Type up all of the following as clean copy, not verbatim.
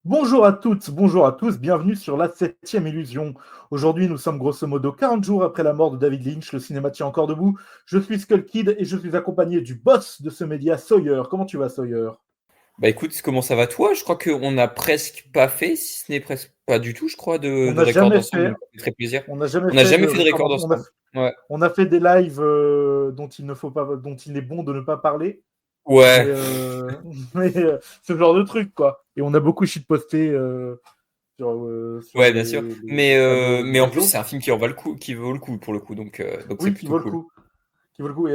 Bonjour à toutes, bonjour à tous, bienvenue sur la 7e illusion. Aujourd'hui, nous sommes grosso modo 40 jours après la mort de David Lynch, le cinéma tient encore debout. Je suis Skull Kid et je suis accompagné du boss de ce média, Sawyer. Comment tu vas, Sawyer? Bah écoute, comment ça va toi? Je crois qu'on n'a presque pas fait, si ce n'est presque pas du tout, je crois, On de n'a record jamais ensemble, fait, donc ça fait très plaisir. on n'a jamais On n'a fait de jamais fait de record. record ensemble. Ouais. On a fait des lives dont il ne faut pas, dont il est bon de ne pas parler, mais, Ouais, ce genre de truc, quoi. Et on a beaucoup shitposté sur ouais, bien sûr. les fameux Mais en plus, réseaux. c'est un film qui en vaut le coup, qui vaut le coup pour le coup, donc c'est Oui, qui plutôt vaut le cool. coup. Qui vaut le coup. Et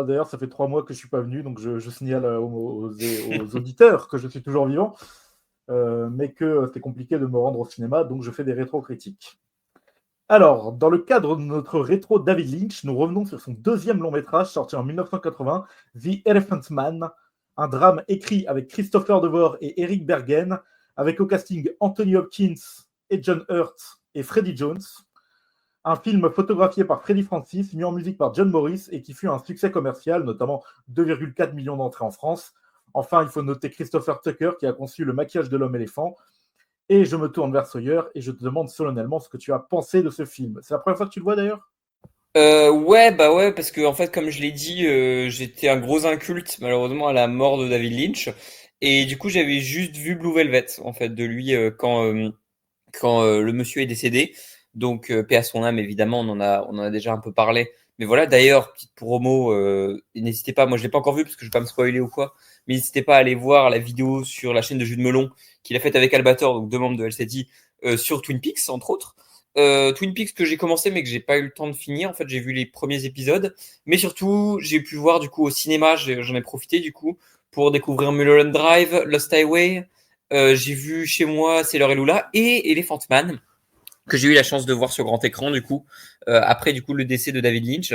d'ailleurs, ça fait 3 mois que je suis pas venu, donc je signale aux auditeurs que je suis toujours vivant, mais que c'était compliqué de me rendre au cinéma, donc je fais des rétro-critiques. Alors, dans le cadre de notre rétro David Lynch, nous revenons sur son deuxième long métrage sorti en 1980, The Elephant Man, un drame écrit avec Christopher Devore et Eric Bergen, avec au casting Anthony Hopkins et John Hurt et Freddie Jones. Un film photographié par Freddie Francis, mis en musique par John Morris et qui fut un succès commercial, notamment 2,4 millions d'entrées en France. Enfin, il faut noter Christopher Tucker qui a conçu le maquillage de l'homme éléphant. Et je me tourne vers Sawyer et je te demande solennellement ce que tu as pensé de ce film. C'est la première fois que tu le vois d'ailleurs? Ouais, bah ouais, parce que en fait, comme je l'ai dit, j'étais un gros inculte malheureusement à la mort de David Lynch, et du coup, j'avais juste vu Blue Velvet en fait de lui quand le monsieur est décédé. Donc, paix à son âme, évidemment, on en a déjà un peu parlé. Mais voilà, d'ailleurs, petite promo, n'hésitez pas, moi je l'ai pas encore vu parce que je vais pas me spoiler ou quoi, mais n'hésitez pas à aller voir la vidéo sur la chaîne de Jude Melon qu'il a faite avec Albator, donc deux membres de LCD, sur Twin Peaks, entre autres. Twin Peaks que j'ai commencé mais que j'ai pas eu le temps de finir. En fait, j'ai vu les premiers épisodes, mais surtout, j'ai pu voir du coup au cinéma, j'en ai profité du coup pour découvrir Mulholland Drive, Lost Highway, j'ai vu chez moi Sailor et Lula et Elephant Man, que j'ai eu la chance de voir sur grand écran du coup, après du coup le décès de David Lynch.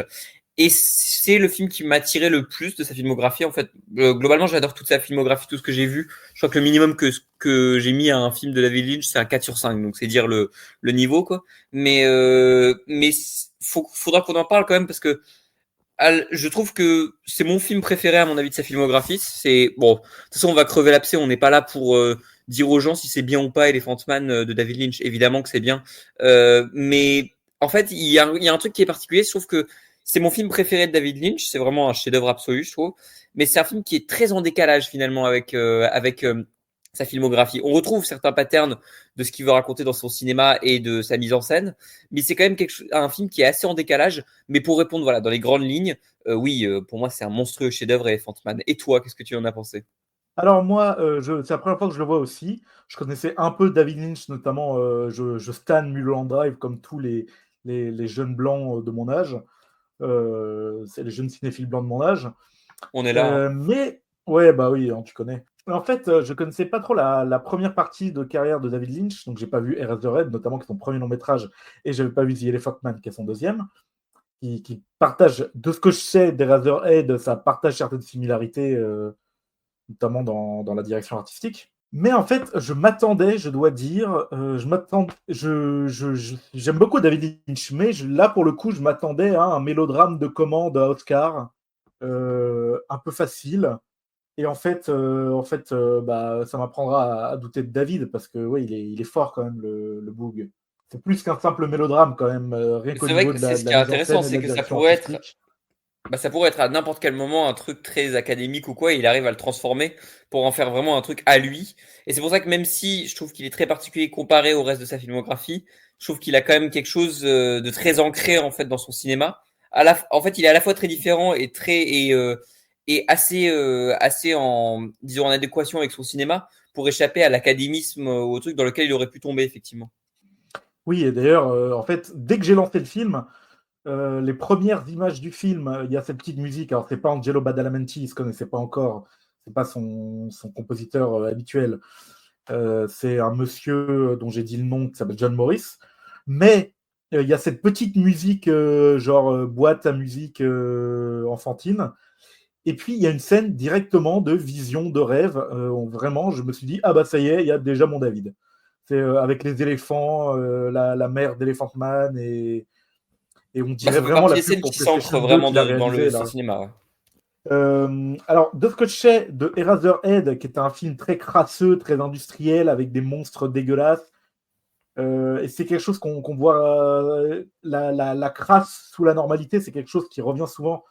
Et c'est le film qui m'a attiré le plus de sa filmographie. En fait, globalement, j'adore toute sa filmographie, tout ce que j'ai vu. Je crois que le minimum que j'ai mis à un film de David Lynch, c'est un 4 sur 5. Donc, c'est dire le niveau, quoi. Mais faudra qu'on en parle quand même parce que je trouve que c'est mon film préféré à mon avis de sa filmographie. C'est bon, de toute façon on va crever l'abcès, on n'est pas là pour dire aux gens si c'est bien ou pas Elephant Man de David Lynch. Évidemment que c'est bien, mais en fait il y a un truc qui est particulier. Je trouve que c'est mon film préféré de David Lynch. C'est vraiment un chef-d'œuvre absolu, je trouve. Mais c'est un film qui est très en décalage finalement avec sa filmographie. On retrouve certains patterns de ce qu'il veut raconter dans son cinéma et de sa mise en scène, mais c'est quand même un film qui est assez en décalage. Mais pour répondre, voilà, dans les grandes lignes, oui, pour moi, c'est un monstrueux chef-d'œuvre Elephant Man. Et toi, qu'est-ce que tu en as pensé? Alors moi, c'est la première fois que je le vois aussi. Je connaissais un peu David Lynch, notamment je stan Mulholland Drive comme tous les jeunes blancs de mon âge. C'est les jeunes cinéphiles blancs de mon âge. On est là, hein. Mais, ouais, bah oui, hein, tu connais. En fait, je connaissais pas trop la première partie de carrière de David Lynch, donc j'ai pas vu Eraserhead, notamment qui est son premier long métrage, et j'avais pas vu The Elephant Man, qui est son deuxième, qui partage, de ce que je sais d'Eraserhead, ça partage certaines similarités, notamment dans la direction artistique. Mais en fait, je m'attendais, je dois dire, j'aime beaucoup David Lynch, mais là, pour le coup, je m'attendais à un mélodrame de commande à Oscar, un peu facile. Et bah, ça m'apprendra à douter de David, parce que oui, il est fort quand même, le Boog. C'est plus qu'un simple mélodrame quand même, rien Mais qu'au c'est vrai niveau que de c'est la, de ce qui la est mise en intéressant, scène et de c'est la que ça direction pourrait être, artistique. bah, ça pourrait être à n'importe quel moment un truc très académique ou quoi, et il arrive à le transformer pour en faire vraiment un truc à lui. Et c'est pour ça que même si je trouve qu'il est très particulier comparé au reste de sa filmographie, je trouve qu'il a quand même quelque chose de très ancré en fait dans son cinéma. En fait, il est à la fois très différent et assez en disons en adéquation avec son cinéma pour échapper à l'académisme, au truc dans lequel il aurait pu tomber effectivement. Oui, et d'ailleurs, en fait, dès que j'ai lancé le film, les premières images du film, il y a cette petite musique. Alors, c'est pas Angelo Badalamenti, il se connaissait pas encore. C'est pas son compositeur habituel. C'est un monsieur dont j'ai dit le nom, qui s'appelle John Morris. Mais il y a cette petite musique, genre boîte à musique enfantine. Et puis, il y a une scène directement de vision, de rêve. Vraiment, je me suis dit, ah bah ça y est, il y a déjà mon David. C'est avec les éléphants, la mère d'Elephant Man, et on Bah, dirait ça fait vraiment partie la des pub scènes pour qui s'ancrent PlayStation 2 vraiment qu'il a dans réalisée son là. cinéma. Ouais. Alors, de ce que je sais de Eraserhead, qui est un film très crasseux, très industriel, avec des monstres dégueulasses, et c'est quelque chose qu'on voit, la crasse sous la normalité, c'est quelque chose qui revient souvent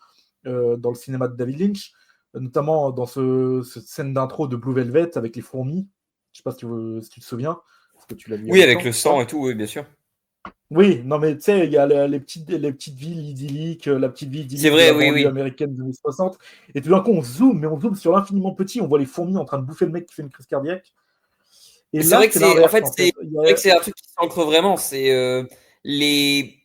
dans le cinéma de David Lynch, notamment dans cette scène d'intro de Blue Velvet avec les fourmis. Je sais pas si tu te souviens, parce que tu l'as vu il y a Oui, avec longtemps, le je sang crois. et tout, oui, bien sûr. Oui, non mais tu sais, il y a les petites villes idylliques, la petite ville C'est idyllique de vrai, la oui, banlieue oui. américaine des années 60, et tout d'un coup on zoome sur l'infiniment petit, on voit les fourmis en train de bouffer le mec qui fait une crise cardiaque. Et C'est là, vrai que c'est c'est, en l'inverse fait, en c'est fait. vrai que c'est un truc qui s'ancre vraiment. C'est les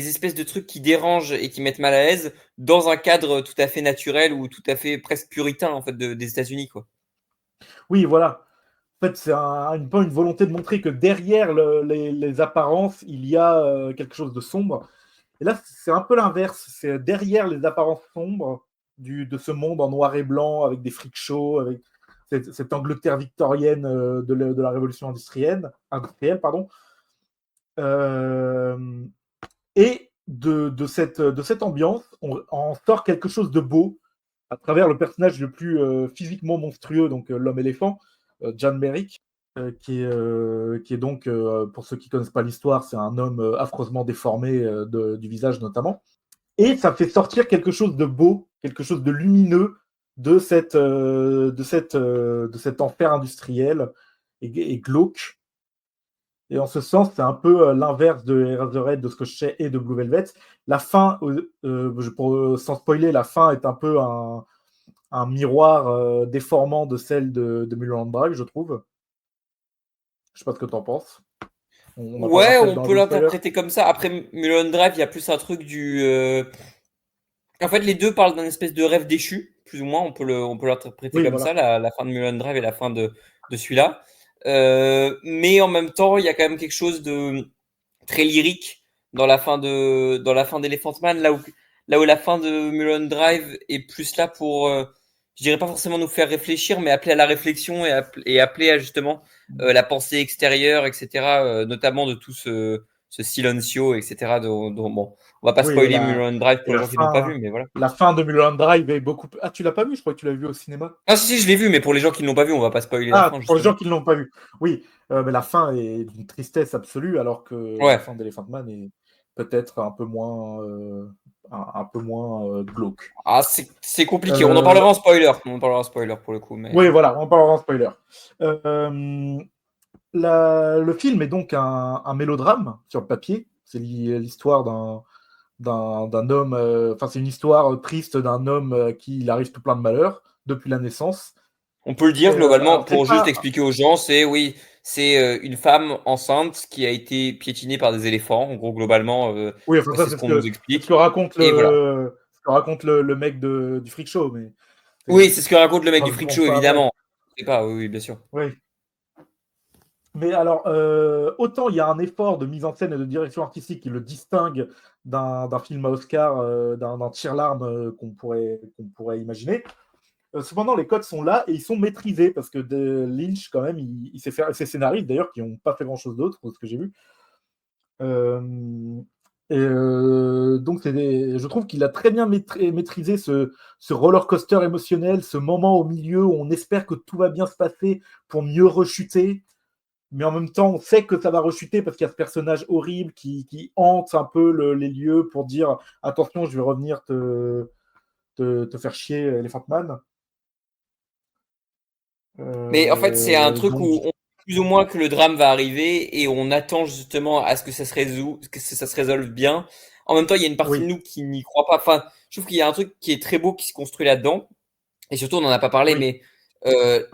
espèces de trucs qui dérangent et qui mettent mal à l'aise dans un cadre tout à fait naturel ou tout à fait presque puritain en fait des États-Unis, quoi. Oui, voilà. En fait, c'est pas une volonté de montrer que derrière les apparences, il y a quelque chose de sombre. Et là, c'est un peu l'inverse. C'est derrière les apparences sombres de ce monde en noir et blanc, avec des freak shows, avec cette Angleterre victorienne de la révolution industrielle pardon. Euh, et de cette ambiance, on en sort quelque chose de beau à travers le personnage le plus physiquement monstrueux, donc l'homme éléphant, John Merrick, qui est donc, pour ceux qui ne connaissent pas l'histoire, c'est un homme affreusement déformé du visage notamment. Et ça fait sortir quelque chose de beau, quelque chose de lumineux de cet enfer industriel et glauque. Et en ce sens, c'est un peu l'inverse de Eraserhead, de ce que je sais, et de Blue Velvet. La fin, sans spoiler, la fin est un peu un miroir déformant de celle de Mulholland Drive, je trouve. Je sais pas ce que tu en penses. On en parlera Ouais, peut-être on dans la peut zone spoiler. l'interpréter comme ça. Après Mulholland Drive, il y a plus un truc du. En fait, les deux parlent d'un espèce de rêve déchu, plus ou moins. On peut l'interpréter Oui, comme ça, voilà. la fin de Mulholland Drive et la fin de celui-là. Mais en même temps, il y a quand même quelque chose de très lyrique dans la fin d'Elephant Man, là où la fin de Mulholland Drive est plus là pour, je dirais pas forcément nous faire réfléchir, mais appeler à la réflexion et appeler à justement la pensée extérieure, etc. Notamment de tout ce silencio, etc. Bon, on va pas Oui, spoiler Mulholland Drive et pour les gens qui l'ont pas vu, mais voilà. la fin de Mulholland Drive est beaucoup. Ah, tu l'as pas vu? Je crois que tu l'as vu au cinéma. Ah si, si, je l'ai vu, mais pour les gens qui ne l'ont pas vu, on va pas spoiler la Ah, fin pour les gens justement. qui ne l'ont pas vu. Oui, mais la fin est d'une tristesse absolue, alors que la Ouais. fin d'Elephant Man est peut-être un peu moins glauque. Ah, c'est compliqué. On en Euh, parlera en spoiler. On en parlera en spoiler pour le coup, mais. oui, voilà, on parlera en spoiler. Euh, le film est donc un mélodrame sur le papier. C'est l'histoire d'un homme. Enfin, c'est une histoire triste d'un homme à qui il arrive tout plein de malheurs depuis la naissance. On peut le dire globalement, Alors, c'est pour juste pas. expliquer aux gens, c'est oui, c'est une femme enceinte qui a été piétinée par des éléphants. En gros, globalement, Oui, enfin, ça, c'est ce qu'on nous c'est ce que explique. raconte Et voilà. le mec du Freak Show, mais Oui, c'est c'est ce que raconte le mec on du ne Freak pense Show, pas vrai. évidemment. C'est pas, oui, oui, bien sûr. Oui. Mais alors, autant il y a un effort de mise en scène et de direction artistique qui le distingue d'un film à Oscar, d'un tire-larme qu'on pourrait imaginer. Cependant, les codes sont là et ils sont maîtrisés parce que Lynch, quand même, il sait faire. Ses scénaristes, d'ailleurs, qui n'ont pas fait grand-chose d'autre, de ce que j'ai vu. Euh, donc, je trouve qu'il a très bien maîtrisé ce roller coaster émotionnel, ce moment au milieu où on espère que tout va bien se passer pour mieux rechuter, mais en même temps, on sait que ça va rechuter parce qu'il y a ce personnage horrible qui hante un peu les lieux pour dire attention, je vais revenir te faire chier, Elephant Man. Mais en fait, c'est un truc Donc, où on sait plus ou moins que le drame va arriver et on attend justement à ce que ça se résout, que ça se résolve bien. En même temps, il y a une partie de oui, nous qui n'y croit pas. Enfin, je trouve qu'il y a un truc qui est très beau qui se construit là-dedans. Et surtout, on n'en a pas parlé, oui, mais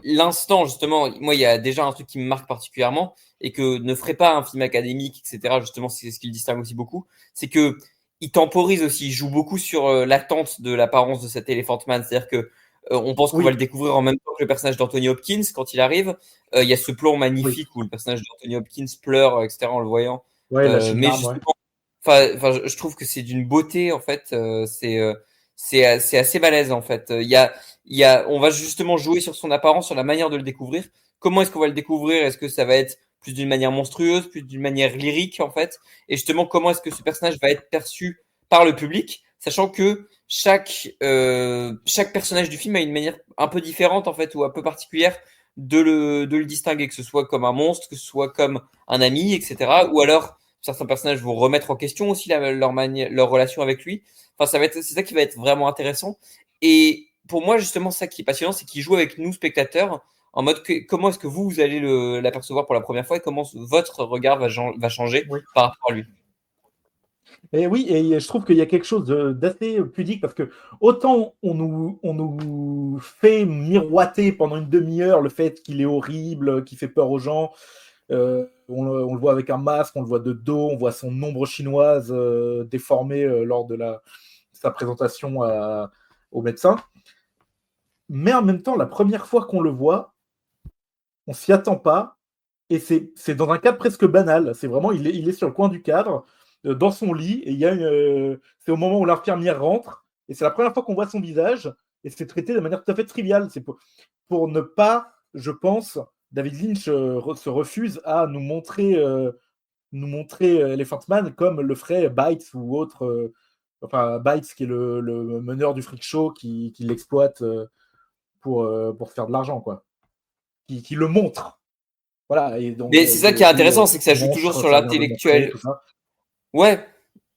l'instant, justement, moi, il y a déjà un truc qui me marque particulièrement et que ne ferait pas un film académique, etc. Justement, c'est ce qui le distingue aussi beaucoup. C'est que il temporise aussi, il joue beaucoup sur l'attente de l'apparence de cet Elephant Man. C'est-à-dire que on pense qu'on va le oui, découvrir en même temps que le personnage d'Anthony Hopkins quand il arrive. Il y a ce plan oui. magnifique où le personnage d'Anthony Hopkins pleure, etc. en le voyant. Ouais, la chine Mais larme, ouais. justement, je trouve que c'est d'une beauté en fait. C'est assez balèze en fait. On va justement jouer sur son apparence, sur la manière de le découvrir. Comment est-ce qu'on va le découvrir? Est-ce que ça va être plus d'une manière monstrueuse, plus d'une manière lyrique en fait? Et justement, comment est-ce que ce personnage va être perçu par le public? sachant que chaque personnage du film a une manière un peu différente en fait ou un peu particulière de le distinguer, que ce soit comme un monstre, que ce soit comme un ami, etc. Ou alors certains personnages vont remettre en question aussi leur relation avec lui. Enfin, c'est ça qui va être vraiment intéressant. Et pour moi, justement, ça qui est passionnant, c'est qu'il joue avec nous, spectateurs, en mode comment est-ce que vous allez l'apercevoir pour la première fois et comment votre regard va changer Oui. par rapport à lui. Et oui, et je trouve qu'il y a quelque chose d'assez pudique parce que autant on nous fait miroiter pendant une demi-heure le fait qu'il est horrible, qu'il fait peur aux gens. On le voit avec un masque, on le voit de dos, on voit son ombre chinoise déformée lors de sa présentation au médecin. Mais en même temps, la première fois qu'on le voit, on s'y attend pas. Et c'est dans un cadre presque banal. C'est vraiment, il est sur le coin du cadre, dans son lit, et c'est au moment où l'infirmière rentre, et c'est la première fois qu'on voit son visage, et c'est traité de manière tout à fait triviale. C'est pour ne pas, je pense, David Lynch se refuse à nous montrer Elephant Man comme le ferait Bites ou autre. Enfin, Bites qui est le meneur du freak show qui l'exploite pour faire de l'argent, quoi. Qui le montre. Voilà, et donc Mais c'est ça qui est intéressant, c'est que ça joue toujours monstre, sur ça vient de le montrer, l'intellectuel. tout ça. Ouais,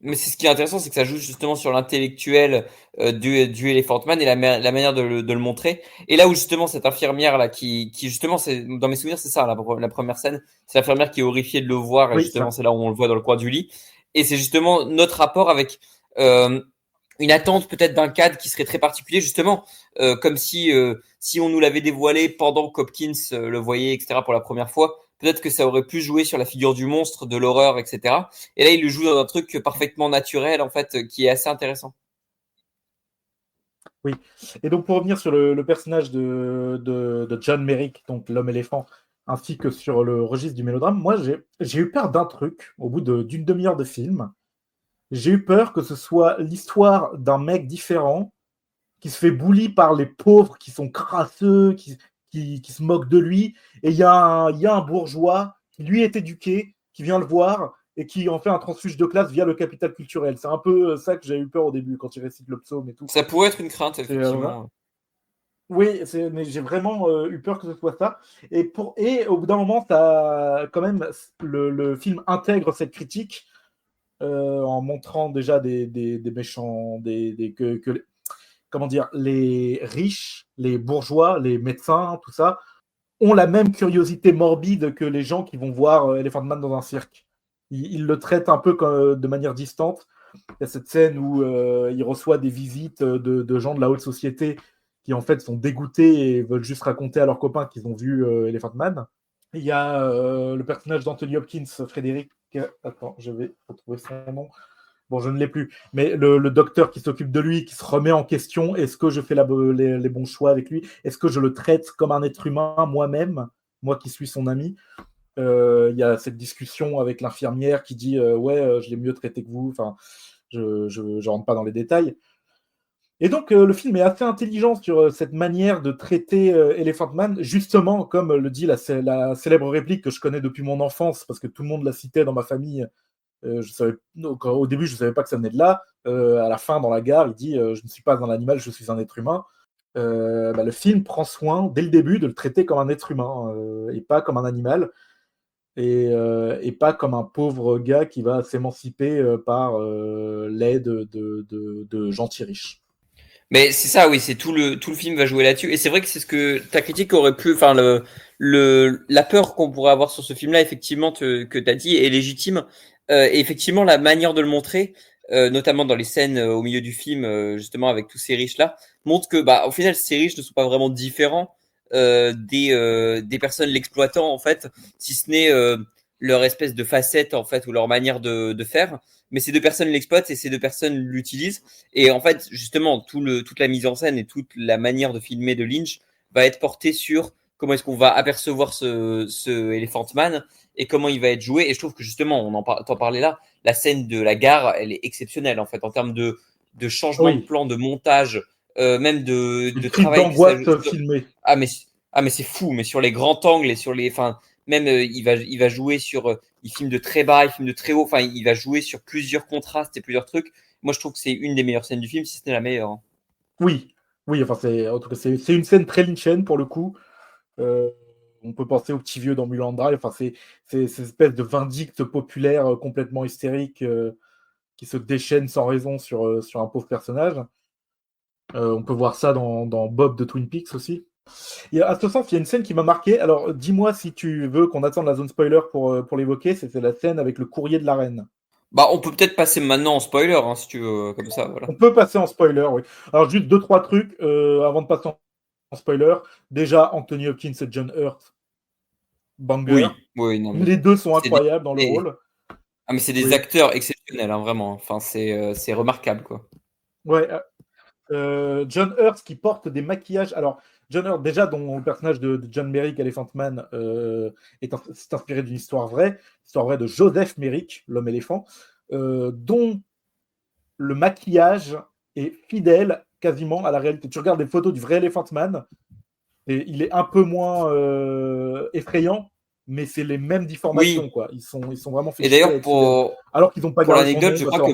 mais c'est ce qui est intéressant, c'est que ça joue justement sur l'intellectuel du Elephant Man et la manière de le montrer. Et là où justement cette infirmière là qui justement, dans mes souvenirs, c'est ça, la première scène, c'est l'infirmière qui est horrifiée de le voir et Oui, justement c'est là où on le voit dans le coin du lit. Et c'est justement notre rapport avec euh, une attente peut-être d'un cadre qui serait très particulier justement, comme si on nous l'avait dévoilé pendant qu'Hopkins le voyait, etc. pour la première fois. Peut-être que ça aurait pu jouer sur la figure du monstre, de l'horreur, etc. Et là, il le joue dans un truc parfaitement naturel, en fait, qui est assez intéressant. oui. Et donc, pour revenir sur le personnage de John Merrick, donc l'homme éléphant, ainsi que sur le registre du mélodrame, moi, j'ai eu peur d'un truc au bout d'une demi-heure de film. J'ai eu peur que ce soit l'histoire d'un mec différent qui se fait bully par les pauvres qui sont crasseux, qui se moquent de lui. Et il y a un bourgeois qui lui est éduqué, qui vient le voir et qui en fait un transfuge de classe via le capital culturel. C'est un peu ça que j'ai eu peur au début quand il récite le psaume et tout. Ça pourrait être une crainte, C'est, effectivement. oui, mais j'ai vraiment eu peur que ce soit ça. Et au bout d'un moment, quand même, le film intègre cette critique en montrant déjà des méchants, comment dire, les riches, les bourgeois, les médecins, tout ça, ont la même curiosité morbide que les gens qui vont voir Elephant Man dans un cirque. Ils le traitent un peu de manière distante. Il y a cette scène où il reçoit des visites de gens de la haute société qui en fait sont dégoûtés et veulent juste raconter à leurs copains qu'ils ont vu Elephant Man. Il y a le personnage d'Anthony Hopkins, Frédéric. Attends, je vais retrouver son nom. Bon, je ne l'ai plus. Mais le docteur qui s'occupe de lui, qui se remet en question, est-ce que je fais les bons choix avec lui? Est-ce que je le traite comme un être humain moi-même, moi qui suis son ami? Il y a cette discussion avec l'infirmière qui dit ouais, je l'ai mieux traité que vous. Enfin, je ne rentre pas dans les détails. Et donc, le film est assez intelligent sur cette manière de traiter Elephant Man, justement, comme le dit la célèbre réplique que je connais depuis mon enfance, parce que tout le monde la citait dans ma famille. Au début, je ne savais pas que ça venait de là. À la fin, dans la gare, il dit je ne suis pas un animal, je suis un être humain. Le film prend soin, dès le début, de le traiter comme un être humain et pas comme un animal. Et pas comme un pauvre gars qui va s'émanciper par l'aide de gentils riches. Mais c'est ça, oui, c'est tout le film va jouer là-dessus. Et c'est vrai que c'est ce que ta critique aurait pu, enfin, la peur qu'on pourrait avoir sur ce film-là, effectivement, que tu as dit, est légitime. Et effectivement, la manière de le montrer, notamment dans les scènes au milieu du film, justement, avec tous ces riches-là, montre que, bah, au final, ces riches ne sont pas vraiment différents des personnes l'exploitant, en fait, si ce n'est leur espèce de facette, en fait, ou leur manière de faire. Mais ces deux personnes l'exploitent et ces deux personnes l'utilisent. Et en fait, justement, toute la mise en scène et toute la manière de filmer de Lynch va être portée sur comment est-ce qu'on va apercevoir ce Elephant Man et comment il va être joué. Et je trouve que justement, t'en parlait là, la scène de la gare, elle est exceptionnelle en fait en termes de changement de Oui, plan, de montage, même une de crise travail que ça. d'angoisse filmée. Ah mais c'est fou, mais sur les grands angles et sur les, enfin même il va jouer sur, il filme de très bas, il filme de très haut, enfin il va jouer sur plusieurs contrastes et plusieurs trucs. moi je trouve que c'est une des meilleures scènes du film, si c'était la meilleure, hein. Oui, oui, enfin, en tout cas, c'est une scène très lynchienne pour le coup. On peut penser au petit vieux dans Mulholland Drive. Enfin, c'est cette espèce de vindicte populaire complètement hystérique qui se déchaîne sans raison sur un pauvre personnage. On peut voir ça dans Bob de Twin Peaks aussi. Et à ce sens, il y a une scène qui m'a marqué. Alors, dis-moi si tu veux qu'on attende la zone spoiler pour l'évoquer. C'est la scène avec le courrier de la reine. Bah, on peut peut-être passer maintenant en spoiler, hein, si tu veux, comme ça, voilà. On peut passer en spoiler, oui. Alors, juste deux, trois trucs avant de passer en spoiler. Déjà, Anthony Hopkins et John Hurt, banger. Oui, oui, non, mais Les deux sont c'est des, incroyables dans le rôle. ah, mais c'est des Oui. acteurs exceptionnels, hein, vraiment. Enfin, c'est remarquable, quoi. Ouais, John Hurt qui porte des maquillages. Alors, John Hurt, déjà, dont le personnage de John Merrick, Elephant Man, c'est inspiré d'une histoire vraie de Joseph Merrick, l'homme éléphant, dont le maquillage est fidèle quasiment à la réalité. Tu regardes des photos du vrai Elephant Man, et il est un peu moins effrayant, mais c'est les mêmes Oui. déformations, quoi. Ils sont vraiment fait Et chier à d'ailleurs, être fidèles. Alors qu'ils n'ont pas pour gardé son l'anecdote, nom, parce qu'en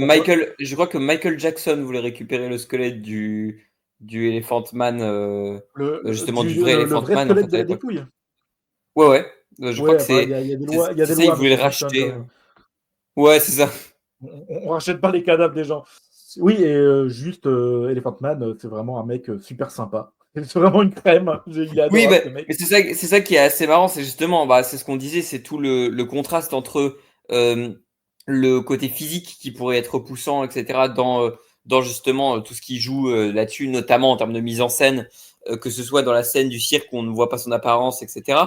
Je crois que Michael Jackson voulait récupérer le squelette du Elephant Man, justement du vrai le Elephant vrai Man, en squelette fait, de à la l'époque. dépouille. Ouais, ouais. Je crois Ouais, que enfin, il y a des lois, il y a c'est des ça, il lois voulait maintenant le qui fonctionnent racheter. comme ça. Ouais, c'est ça. On rachète pas les cadavres des gens. Oui, et juste Elephant Man, c'est vraiment un mec super sympa. C'est vraiment une crème. Il est Oui, bah, adorable, ce mec. mais c'est ça qui est assez marrant, c'est justement, bah, c'est ce qu'on disait, c'est tout le contraste entre euh, le côté physique qui pourrait être repoussant, etc., dans justement tout ce qui joue là-dessus, notamment en termes de mise en scène, que ce soit dans la scène du cirque où on ne voit pas son apparence, etc.,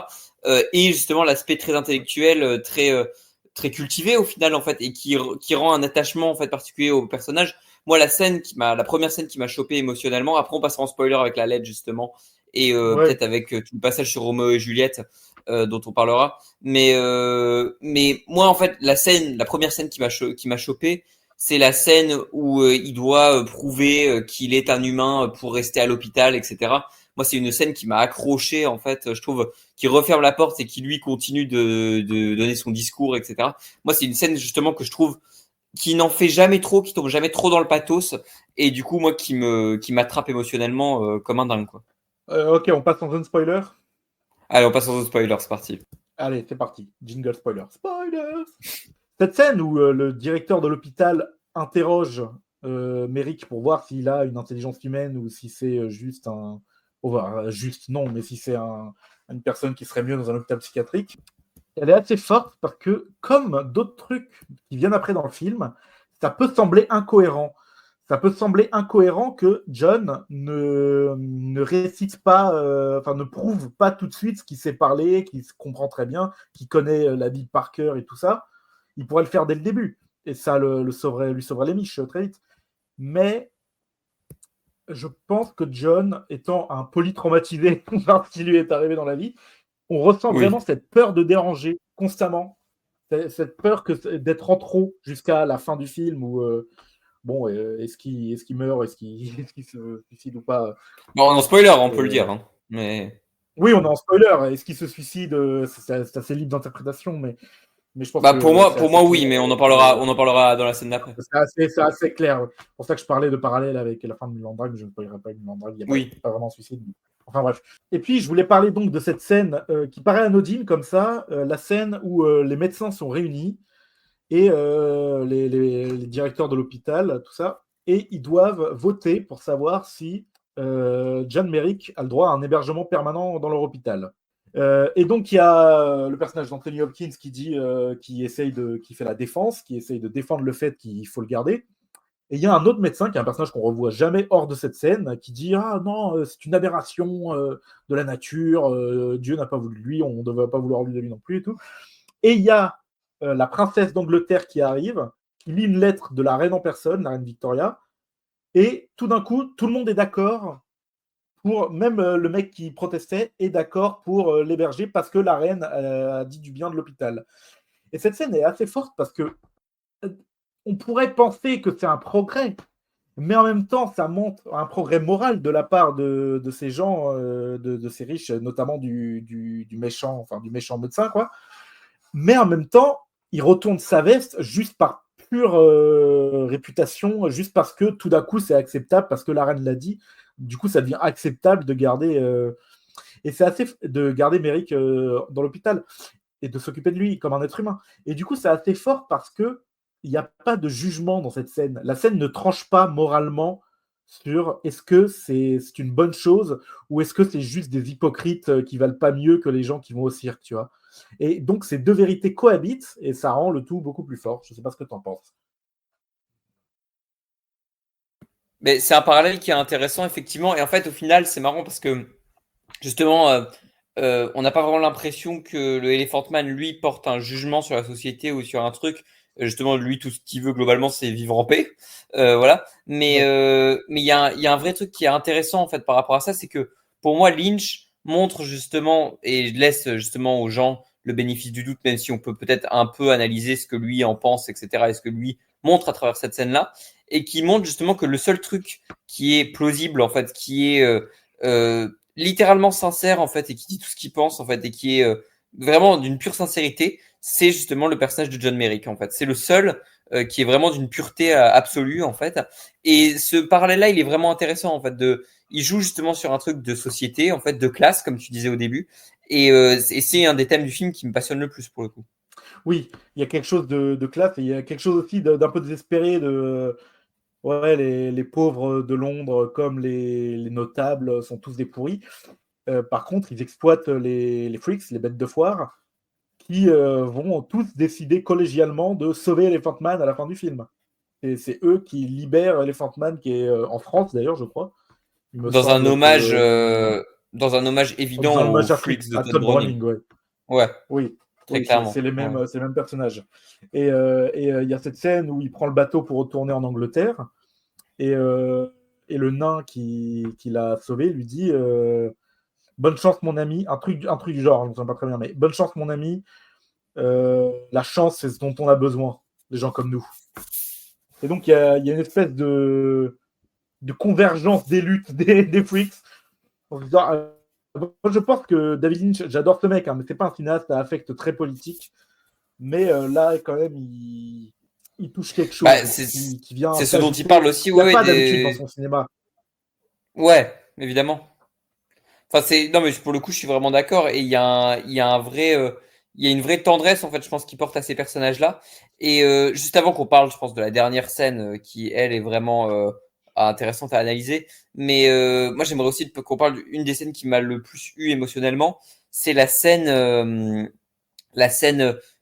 et justement l'aspect très intellectuel, très cultivé au final, en fait, et qui rend un attachement en fait particulier au personnage. Moi, la première scène qui m'a chopé émotionnellement, après on passera en spoiler avec la lettre justement et Ouais. peut-être avec tout le passage sur Roméo et Juliette dont on parlera. Mais moi en fait la première scène qui m'a chopé, c'est la scène où il doit prouver qu'il est un humain pour rester à l'hôpital, etc. Moi c'est une scène qui m'a accroché en fait. Je trouve qui referme la porte et qui lui continue de donner son discours, etc. Moi c'est une scène justement que je trouve qui n'en fait jamais trop, qui tombe jamais trop dans le pathos et du coup moi qui m'attrape émotionnellement comme un dingue quoi. Ok, on passe en zone spoiler. Allez, on passe aux autres spoilers, c'est parti. Allez, c'est parti. Jingle spoiler. Spoilers. Cette scène où le directeur de l'hôpital interroge Merrick pour voir s'il a une intelligence humaine ou si c'est juste un. Enfin, juste non, mais si c'est une personne qui serait mieux dans un hôpital psychiatrique. Elle est assez forte parce que, comme d'autres trucs qui viennent après dans le film, ça peut sembler incohérent. Ça peut sembler incohérent que John ne récite pas, enfin ne prouve pas tout de suite ce qu'il sait parler, qu'il se comprend très bien, qu'il connaît la vie par cœur et tout ça. Il pourrait le faire dès le début. Et ça lui sauverait les miches très vite. Mais je pense que John, étant un polytraumatisé par ce qui lui est arrivé dans la vie, on ressent vraiment Oui. cette peur de déranger constamment, cette peur d'être en trop jusqu'à la fin du film où bon, est-ce qu'il meurt, est-ce qu'il se suicide ou pas. Bon, non, spoiler, on peut le euh, dire, hein. Mais Oui, on est en spoiler. Est-ce qu'il se suicide, c'est assez libre d'interprétation, mais je pense bah que c'est pour assez moi clair. oui, mais on en parlera dans la scène d'après. C'est assez clair. C'est pour ça que je parlais de parallèle avec la fin de Mulan Drag, mais je ne spoilerai pas Mulan Drag. Il n'y a Oui. pas vraiment de suicide. Enfin bref. Et puis, je voulais parler donc de cette scène qui paraît anodine comme ça, la scène où les médecins sont réunis et les directeurs de l'hôpital, tout ça, et ils doivent voter pour savoir si John Merrick a le droit à un hébergement permanent dans leur hôpital. Et donc il y a le personnage d'Anthony Hopkins qui dit, qui fait la défense, qui essaye de défendre le fait qu'il faut le garder. Et il y a un autre médecin qui est un personnage qu'on revoit jamais hors de cette scène, qui dit ah non, c'est une aberration de la nature, Dieu n'a pas voulu de lui, on ne devrait pas vouloir lui de lui non plus et tout. Et il y a la princesse d'Angleterre qui arrive, qui lit une lettre de la reine en personne, la reine Victoria, et tout d'un coup, tout le monde est d'accord pour, même le mec qui protestait est d'accord pour l'héberger parce que la reine a dit du bien de l'hôpital. Et cette scène est assez forte parce que on pourrait penser que c'est un progrès, mais en même temps, ça montre un progrès moral de la part de ces gens, de ces riches, notamment du méchant, enfin du méchant médecin, quoi. Mais en même temps, il retourne sa veste juste par pure réputation, juste parce que tout d'un coup c'est acceptable, parce que la reine l'a dit. Du coup, ça devient acceptable de garder et c'est assez de garder Merrick dans l'hôpital et de s'occuper de lui comme un être humain. Et du coup, c'est assez fort parce que il n'y a pas de jugement dans cette scène. La scène ne tranche pas moralement sur est-ce que c'est une bonne chose ou est-ce que c'est juste des hypocrites qui valent pas mieux que les gens qui vont au cirque, tu vois. Et donc, ces deux vérités cohabitent et ça rend le tout beaucoup plus fort. Je sais pas ce que tu en penses. Mais c'est un parallèle qui est intéressant, effectivement. Et en fait, au final, c'est marrant parce que justement, on n'a pas vraiment l'impression que le Elephant Man, lui, porte un jugement sur la société ou sur un truc. Justement, lui, tout ce qu'il veut globalement, c'est vivre en paix. Voilà. Ouais. Mais il y a un vrai truc qui est intéressant en fait par rapport à ça, c'est que pour moi, Lynch montre justement et laisse justement aux gens le bénéfice du doute, même si on peut peut-être un peu analyser ce que lui en pense, etc. Et ce que lui montre à travers cette scène-là, et qui montre justement que le seul truc qui est plausible en fait, qui est littéralement sincère en fait et qui dit tout ce qu'il pense en fait et qui est vraiment d'une pure sincérité, c'est justement le personnage de John Merrick en fait. C'est le seul qui est vraiment d'une pureté absolue en fait. Et ce parallèle-là, il est vraiment intéressant en fait. Il joue justement sur un truc de société en fait, de classe comme tu disais au début. Et c'est un des thèmes du film qui me passionne le plus pour le coup. Oui, il y a quelque chose de classe et il y a quelque chose aussi d'un peu désespéré de ouais, les pauvres de Londres comme les notables sont tous des pourris. Par contre, ils exploitent les freaks, les bêtes de foire, qui vont tous décider collégialement de sauver Elephant Man à la fin du film. Et c'est eux qui libèrent Elephant Man, qui est en France d'ailleurs, je crois. Il me Dans un semble hommage, que. dans un hommage Dans évident un aux hommage freaks de à Todd Todd Browning. Browning, ouais. Ouais, Oui, très oui, clairement. Ouais. c'est les mêmes personnages. Et il y a cette scène où il prend le bateau pour retourner en Angleterre. Et, euh, et le nain qui l'a sauvé lui dit bonne chance, mon ami. Un truc du genre, je ne me souviens pas très bien, mais bonne chance, mon ami. La chance, c'est ce dont on a besoin, des gens comme nous. Et donc, il y a une espèce de convergence des luttes des freaks. En se disant, moi, je pense que David Lynch, j'adore ce mec, hein, mais c'est pas un cinéaste à affect très politique. Mais là, quand même, il touche quelque Bah, chose qui vient c'est ce dont il parle s'ajouter. aussi, Il n'y a ouais, pas d'habitude dans son cinéma. ouais, évidemment. Enfin, non, mais pour le coup, je suis vraiment d'accord. Et il y a un vrai, il y a une vraie tendresse, en fait, je pense, qui porte à ces personnages-là. Et juste avant qu'on parle, je pense, de la dernière scène, qui, elle, est vraiment intéressante à analyser. Mais moi, j'aimerais aussi qu'on parle d'une des scènes qui m'a le plus eu émotionnellement. C'est la scène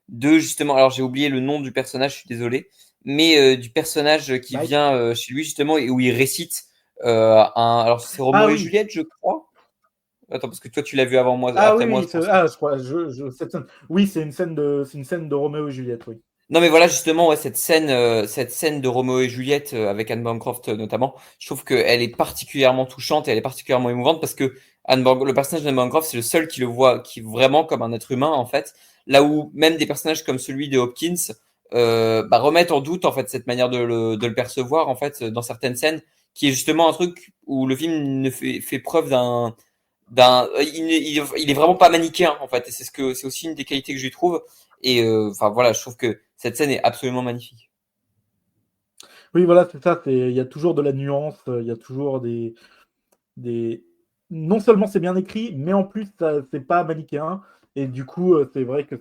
de, justement, alors j'ai oublié le nom du personnage, je suis désolé, mais du personnage qui Mike. vient chez lui, justement, et où il récite alors c'est Roméo Ah et oui, Juliette, je crois. Attends, parce que toi, tu l'as vu avant moi, ah après oui, moi, oui, je pense. je crois, cette scène. Oui, c'est une scène de Roméo et Juliette, oui. Non, mais voilà, justement, ouais, cette scène de Roméo et Juliette avec Anne Bancroft notamment, je trouve qu'elle est particulièrement touchante et elle est particulièrement émouvante parce que le personnage d'Anne Bancroft, c'est le seul qui le voit, qui vraiment comme un être humain en fait. Là où même des personnages comme celui de Hopkins bah, remettent en doute en fait cette manière de le percevoir en fait dans certaines scènes, qui est justement un truc où le film ne fait preuve il est vraiment pas manichéen en fait, et c'est aussi une des qualités que je lui trouve. Et enfin voilà, je trouve que cette scène est absolument magnifique. Oui, voilà, c'est ça. Il y a toujours de la nuance, il y a toujours des... Non seulement c'est bien écrit, mais en plus, c'est pas manichéen. Et du coup, c'est vrai que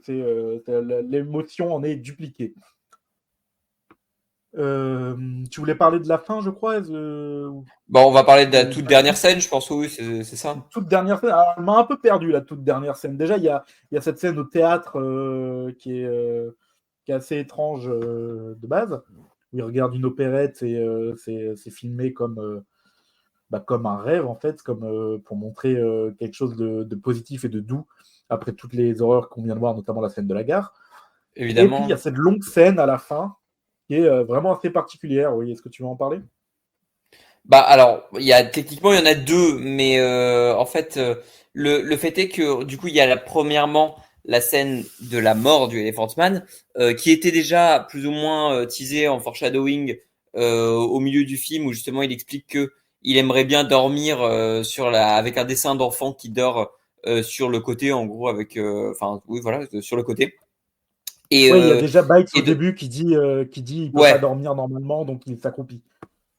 l'émotion en est dupliquée. Tu voulais parler de la fin, je crois, Bon, on va parler de la ou toute pas du dernière tout. scène, je pense. Oui, c'est ça. Toute dernière scène, alors, elle m'a un peu perdu la toute dernière scène. Déjà, il y a cette scène au théâtre qui est assez étrange de base, où il regarde une opérette et c'est filmé comme un rêve, en fait, comme pour montrer quelque chose de positif et de doux après toutes les horreurs qu'on vient de voir, notamment la scène de la gare. Et puis, il y a Évidemment. cette longue scène à la fin qui est vraiment assez particulière. Oui, est-ce que tu veux en parler? Bah alors, techniquement il y en a deux, mais en fait le fait est que du coup il y a premièrement la scène de la mort du Elephant Man qui était déjà plus ou moins teasée en foreshadowing au milieu du film, où justement il explique que il aimerait bien dormir avec un dessin d'enfant qui dort sur le côté, en gros, avec enfin oui voilà, sur le côté. Et, Oui, il y a déjà Bites et au de, début qui dit il peut pas ouais, dormir normalement, donc il s'accroupit.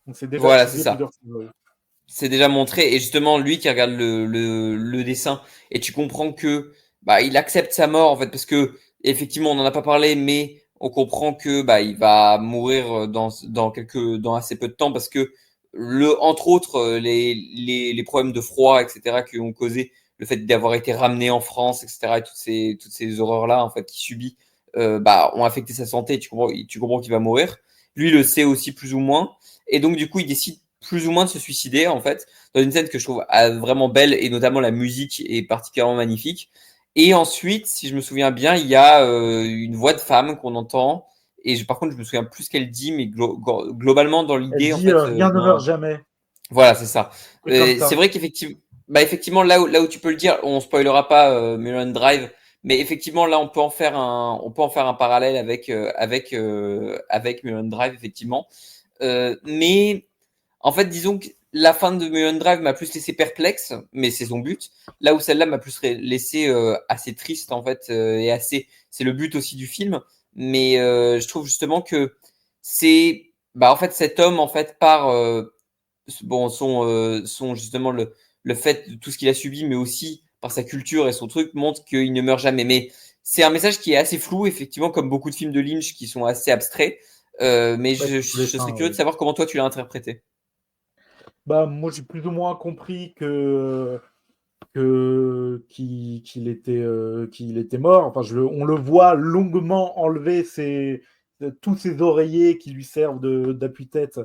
Donc voilà, c'est c'est déjà ça. plusieurs fois. Ouais. C'est déjà montré. Et justement, lui qui regarde le dessin, et tu comprends que bah, il accepte sa mort, en fait, parce que effectivement, on n'en a pas parlé, mais on comprend que bah, il va mourir dans assez peu de temps, parce que entre autres, les problèmes de froid, etc., qui ont causé le fait d'avoir été ramené en France, etc., et toutes ces horreurs-là, en fait, qu'il subit, bah, ont affecté sa santé. Tu comprends qu'il va mourir. Lui, il le sait aussi plus ou moins. Et donc, du coup, il décide plus ou moins de se suicider, en fait, dans une scène que je trouve vraiment belle, et notamment la musique est particulièrement magnifique. Et ensuite, si je me souviens bien, il y a une voix de femme qu'on entend. Et par contre, je me souviens plus ce qu'elle dit, mais globalement, dans Elle l'idée, en dit fait, rien ne meurt jamais. voilà, c'est ça. C'est comme C'est ça. vrai qu'effectivement, bah, effectivement, là où tu peux le dire, on spoilera pas Mulholland Drive, mais effectivement, là, on peut en faire un parallèle avec Mulholland Drive, effectivement. Mais en fait, disons que la fin de Mulholland Drive m'a plus laissé perplexe, mais c'est son but. Là où celle-là m'a plus laissé assez triste, en fait, et assez. C'est le but aussi du film, mais je trouve justement que bah, en fait, cet homme, en fait, par bon, son justement le fait de tout ce qu'il a subi, mais aussi par sa culture et son truc, montre qu'il ne meurt jamais. Mais c'est un message qui est assez flou, effectivement, comme beaucoup de films de Lynch qui sont assez abstraits. Mais Ouais, je, tous les je serais fins, curieux de ouais. savoir comment toi tu l'as interprété. Bah, moi, j'ai plus ou moins compris qu'il était mort. Enfin, on le voit longuement enlever tous ses oreillers qui lui servent d'appui-tête.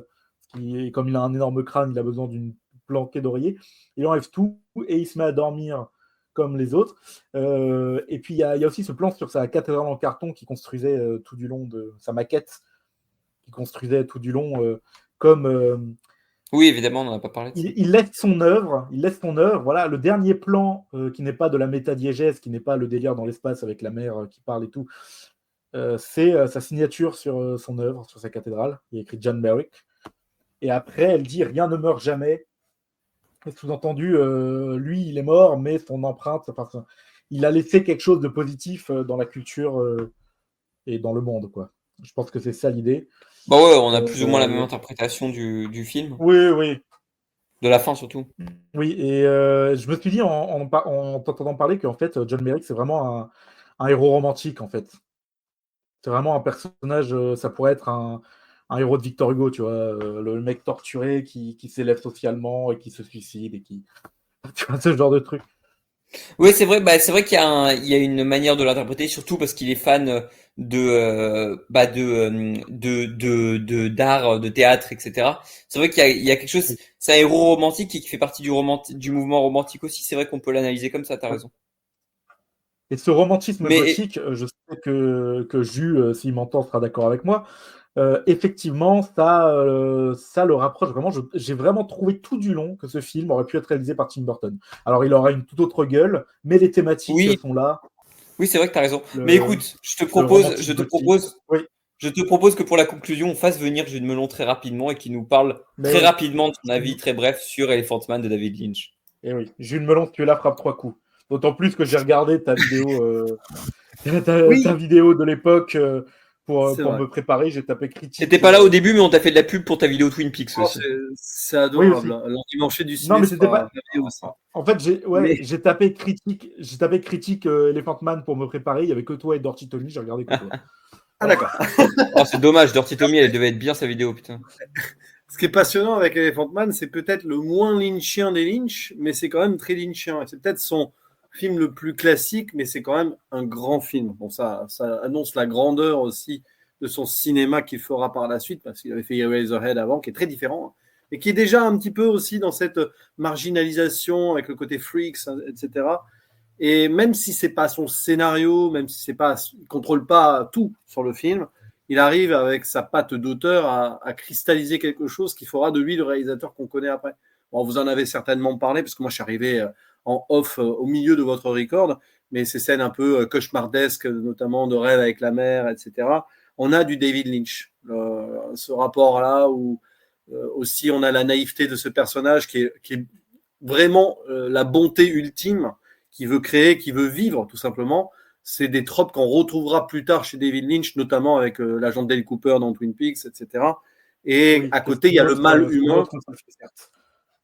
Comme il a un énorme crâne, il a besoin d'une planquée d'oreillers. Il enlève tout et il se met à dormir comme les autres. Et puis, il y a aussi ce plan sur sa cathédrale en carton qui construisait tout du long de sa maquette, qui construisait tout du long comme Oui, évidemment, on n'en a pas parlé de ça. il laisse son œuvre, voilà, le dernier plan qui n'est pas de la métadiégèse, qui n'est pas le délire dans l'espace avec la mer qui parle et tout, c'est sa signature sur son œuvre, sur sa cathédrale. Il y a écrit John Merrick. Et après, elle dit rien ne meurt jamais. Et sous-entendu, lui, il est mort, mais son empreinte, enfin, il a laissé quelque chose de positif dans la culture et dans le monde, quoi. Je pense que c'est ça l'idée. Bah ouais, on a plus ou moins la même Euh, interprétation du film, oui, oui, de la fin surtout. oui. Et je me suis dit en t'entendant parler qu'en fait, John Merrick, c'est vraiment un héros romantique, en fait. C'est vraiment un personnage, ça pourrait être un héros de Victor Hugo, tu vois, le mec torturé qui s'élève socialement et qui se suicide et qui. Tu vois, ce genre de truc. Oui, c'est vrai. Bah, c'est vrai qu'il y a une manière de l'interpréter, surtout parce qu'il est fan d'art, de théâtre, etc. C'est vrai qu'il y a quelque chose. C'est un héros romantique et qui fait partie du mouvement romantique aussi. C'est vrai qu'on peut l'analyser comme ça. T'as raison. Et ce romantisme Mais gothique, je sais que Jus, s'il m'entend, sera d'accord avec moi. Effectivement, ça le rapproche vraiment. J'ai vraiment trouvé tout du long que ce film aurait pu être réalisé par Tim Burton. Alors, il aura une toute autre gueule, mais les thématiques oui, sont là. oui, c'est vrai que t'as raison. Mais Le, écoute, je te le propose, je romantisme te gothique. propose, Oui, je te propose que pour la conclusion, on fasse venir Jude Melon très rapidement et qu'il nous parle mais très oui. rapidement de son avis très bref sur Elephant Man de David Lynch. Et oui. Jules Melon, tu es là, frappe trois coups. D'autant plus que j'ai regardé ta vidéo, ta Oui, vidéo de l'époque c'est pour vrai. me préparer. J'ai tapé T'étais critique. pas là au début, mais on t'a fait de la pub pour ta vidéo Twin Peaks Oh, aussi. c'est Oui, adorable. aussi. L'endimanché du Non, ciné mais c'était sera pas. merveilleux aussi. En fait, j'ai ouais, Mais j'ai tapé critique Elephant Man pour me préparer. Il y avait que toi et Dorty Tony. J'ai regardé que toi. ah Voilà. d'accord. Oh, c'est dommage, Dirty Tommy, elle devait être bien sa vidéo, putain. Ce qui est passionnant avec Elephant Man, c'est peut-être le moins lynchien des Lynch, mais c'est quand même très lynchien. Et c'est peut-être son film le plus classique, mais c'est quand même un grand film. Bon, ça annonce la grandeur aussi de son cinéma qu'il fera par la suite, parce qu'il avait fait Eraserhead avant, qui est très différent, hein, et qui est déjà un petit peu aussi dans cette marginalisation avec le côté freaks, etc. Et même si c'est pas son scénario, même si c'est pas, il contrôle pas tout sur le film, il arrive avec sa patte d'auteur à cristalliser quelque chose qui fera de lui le réalisateur qu'on connaît après. Bon, vous en avez certainement parlé parce que moi je suis arrivé en off au milieu de votre record, mais ces scènes un peu cauchemardesques, notamment de rêve avec la mer, etc. On a du David Lynch, ce rapport-là où aussi on a la naïveté de ce personnage qui est vraiment la bonté ultime, qui veut créer, qui veut vivre tout simplement, c'est des tropes qu'on retrouvera plus tard chez David Lynch, notamment avec l'agent Dale Cooper dans Twin Peaks, etc. Et Oui, à côté, il y a le mal humain. Certes.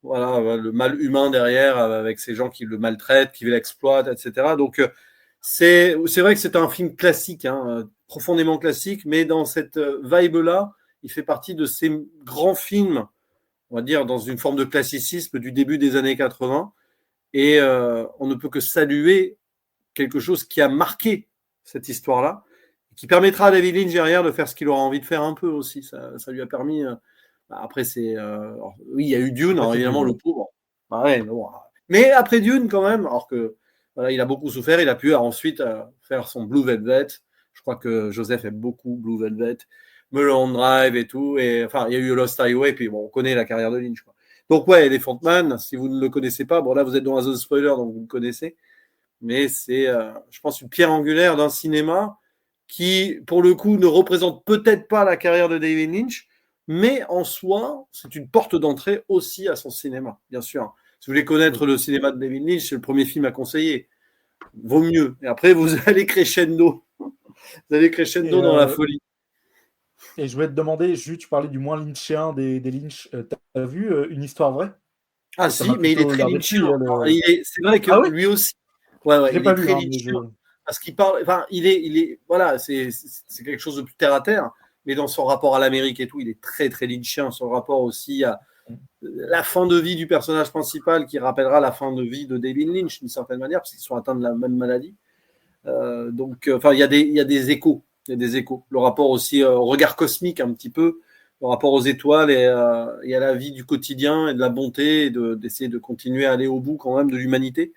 Voilà, le mal humain derrière, avec ces gens qui le maltraitent, qui l'exploitent, etc. Donc, c'est vrai que c'est un film classique, hein, profondément classique, mais dans cette vibe-là, il fait partie de ces grands films, on va dire, dans une forme de classicisme du début des années 80. Et on ne peut que saluer quelque chose qui a marqué cette histoire-là, qui permettra à David Lynch derrière de faire ce qu'il aura envie de faire un peu aussi. Ça lui a permis... Après, oui, il y a eu Dune, alors, évidemment, le pauvre. Ah ouais, bon. Mais après Dune, quand même, alors que voilà, il a beaucoup souffert, il a pu ensuite faire son Blue Velvet. Je crois que Joseph aime beaucoup Blue Velvet, Mulholland Drive et tout. Et enfin, il y a eu Lost Highway, puis bon, on connaît la carrière de Lynch, quoi. Donc, ouais, Elephant Man, si vous ne le connaissez pas, bon, là, vous êtes dans la zone spoiler, donc vous le connaissez. Mais c'est, je pense, une pierre angulaire d'un cinéma qui, pour le coup, ne représente peut-être pas la carrière de David Lynch, mais en soi, c'est une porte d'entrée aussi à son cinéma, bien sûr. Si vous voulez connaître le cinéma de David Lynch, c'est le premier film à conseiller. Vaut mieux. Et après, vous allez crescendo. Vous allez crescendo dans la folie. Et je voulais te demander, Jus, tu parlais du moins lynchien des Lynch. T'as vu Une histoire vraie? Ah si, mais il est très lynchien. C'est vrai que lui aussi. Ouais, il est très lynchien. Parce qu'il parle, enfin, voilà, c'est quelque chose de plus terre à terre, mais dans son rapport à l'Amérique et tout, il est très très lynchien. Son rapport aussi à la fin de vie du personnage principal, qui rappellera la fin de vie de David Lynch d'une certaine manière, parce qu'ils sont atteints de la même maladie. Donc, enfin, il y a des échos, Le rapport aussi au regard cosmique un petit peu, le rapport aux étoiles et à la vie du quotidien et de la bonté, et d'essayer de continuer à aller au bout quand même de l'humanité.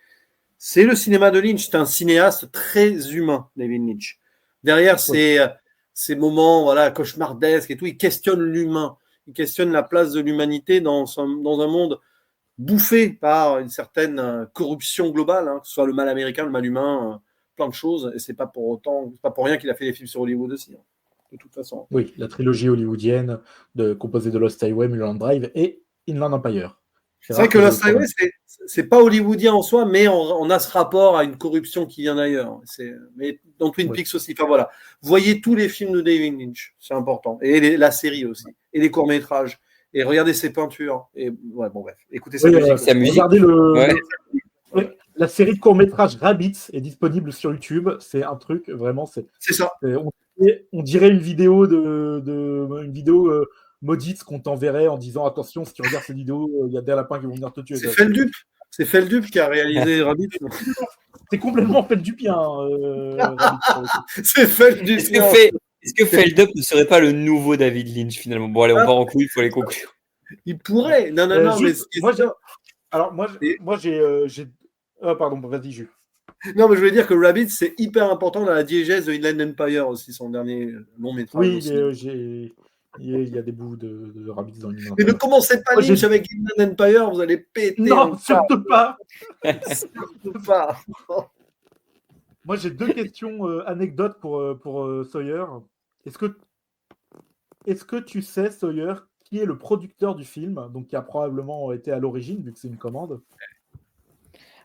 C'est le cinéma de Lynch. C'est un cinéaste très humain, David Lynch. Derrière ces moments, voilà, cauchemardesques et tout, il questionne l'humain. Il questionne la place de l'humanité dans un monde bouffé par une certaine corruption globale, hein, que ce soit le mal américain, le mal humain, plein de choses. Et c'est pas pour rien qu'il a fait des films sur Hollywood aussi, hein, de toute façon. Oui, la trilogie hollywoodienne composée de Lost Highway, Mulholland Drive et Inland Empire. C'est vrai que Lost Highway, c'est pas hollywoodien en soi, mais on a ce rapport à une corruption qui vient d'ailleurs. Mais dans Twin Peaks aussi. Enfin voilà, voyez tous les films de David Lynch, c'est important, et la série aussi, et les courts métrages, et regardez ses peintures. Et ouais, bon bref, écoutez sa musique. Regardez la série de courts métrages Rabbids est disponible sur YouTube. C'est un truc vraiment. C'est ça. On dirait une vidéo maudite qu'on t'enverrait en disant attention, si tu regardes cette vidéo, il y a des lapins qui vont venir te tuer. C'est Feldup qui a réalisé Rabbit. C'est complètement Feldupien. C'est Feldup. Est-ce que Feldup ne serait pas le nouveau David Lynch finalement? Bon, allez, on part en couille, il faut les conclure. Il pourrait. Non, juste, mais moi j'ai. Pardon, vas-y, Jules. Non, mais je voulais dire que Rabbit, c'est hyper important dans la diégèse de Inland Empire aussi, son dernier long métrage. Oui, il y a des bouts de Rabbids dans Inland Empire. Mais ne commencez pas Lynch avec Inland Empire, vous allez péter. Non, surtout pas. Surtout pas. Moi, j'ai deux questions anecdotes pour Sawyer. Est-ce que tu sais, Sawyer, qui est le producteur du film, donc qui a probablement été à l'origine, vu que c'est une commande?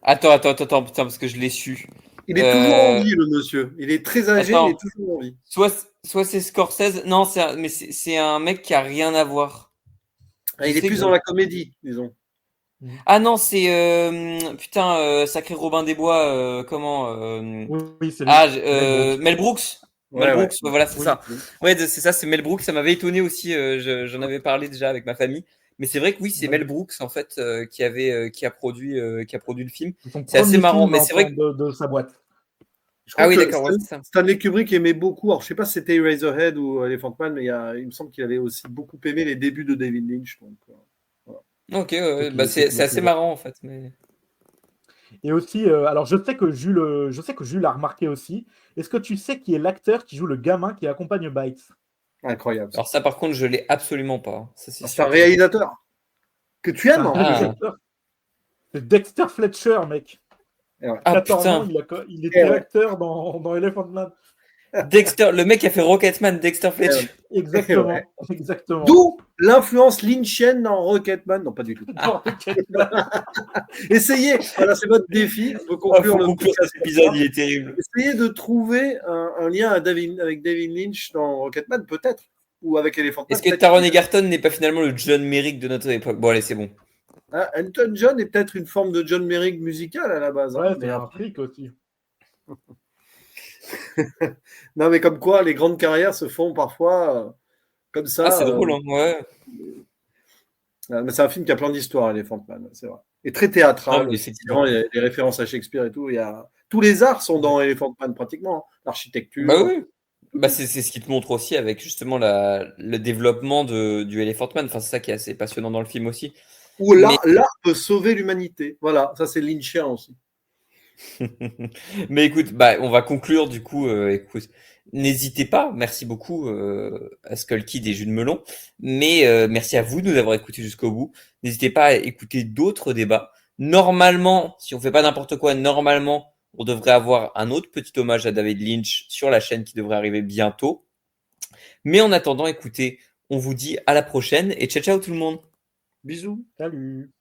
Attends, putain, parce que je l'ai su. Il est toujours en vie, le monsieur. Il est très âgé, il est toujours en vie. Soit c'est Scorsese, non, mais c'est un mec qui a rien à voir. Il est plus dans la comédie, disons. Ah non, c'est Sacré Robin des Bois, comment Oui, c'est lui. Mel Brooks. Mel Brooks, voilà, c'est ça. Ouais, c'est ça, c'est Mel Brooks. Ça m'avait étonné aussi. J'en avais parlé déjà avec ma famille. Mais c'est vrai que oui, c'est Mel Brooks en fait qui a produit le film. C'est assez marrant, mais c'est vrai que de sa boîte. Oui, d'accord. Stanley Kubrick aimait beaucoup. Alors, je sais pas si c'était Eraserhead ou Elephant Man, mais il me semble qu'il avait aussi beaucoup aimé les débuts de David Lynch. Donc, voilà. Ok, c'est assez marrant en fait. Mais... Et aussi, alors je sais que Jules a remarqué aussi. Est-ce que tu sais qui est l'acteur qui joue le gamin qui accompagne Bites? Incroyable. Alors ça, par contre, je l'ai absolument pas. C'est un réalisateur que tu aimes. C'est Dexter Fletcher, mec. Ouais. 14 ans, il était acteur dans Elephant Man. Dexter, le mec qui a fait Rocketman, Dexter Fletcher. Exactement, Ouais. exactement. D'où l'influence lynchienne dans Rocketman. Non, pas du tout. Dans Rocketman. Essayez, voilà, c'est votre défi. Faut Ah, conclure faut le conclure podcast. cet épisode, il est terrible. Essayez de trouver un lien avec David Lynch dans Rocketman, peut-être. Ou avec Elephant Man. Est-ce que Taron Egerton n'est pas finalement le John Merrick de notre époque? Bon, allez, c'est bon. Hein, Elton John est peut-être une forme de John Merrick musical à la base. Ouais, hein, c'est mais un fric aussi. non, mais comme quoi, les grandes carrières se font parfois comme ça. Ah, c'est drôle, hein, ouais. Mais c'est un film qui a plein d'histoires, Elephant Man, c'est vrai. Et très théâtral. Ah, mais Aussi. effectivement. Il y a des références à Shakespeare et tout. Tous les arts sont dans Elephant Man pratiquement. Hein. L'architecture. Bah oui. Bah, c'est ce qui te montre aussi avec justement le développement du Elephant Man. Enfin, c'est ça qui est assez passionnant dans le film aussi. Où l'art peut sauver l'humanité. Voilà, ça c'est lynchien aussi. Mais écoute, bah, on va conclure du coup. Écoute, n'hésitez pas, merci beaucoup à Skull Kid et Jules Melon, mais merci à vous de nous avoir écoutés jusqu'au bout. N'hésitez pas à écouter d'autres débats. Normalement, si on fait pas n'importe quoi, normalement, on devrait avoir un autre petit hommage à David Lynch sur la chaîne qui devrait arriver bientôt. Mais en attendant, écoutez, on vous dit à la prochaine et ciao ciao tout le monde. Bisous. Salut.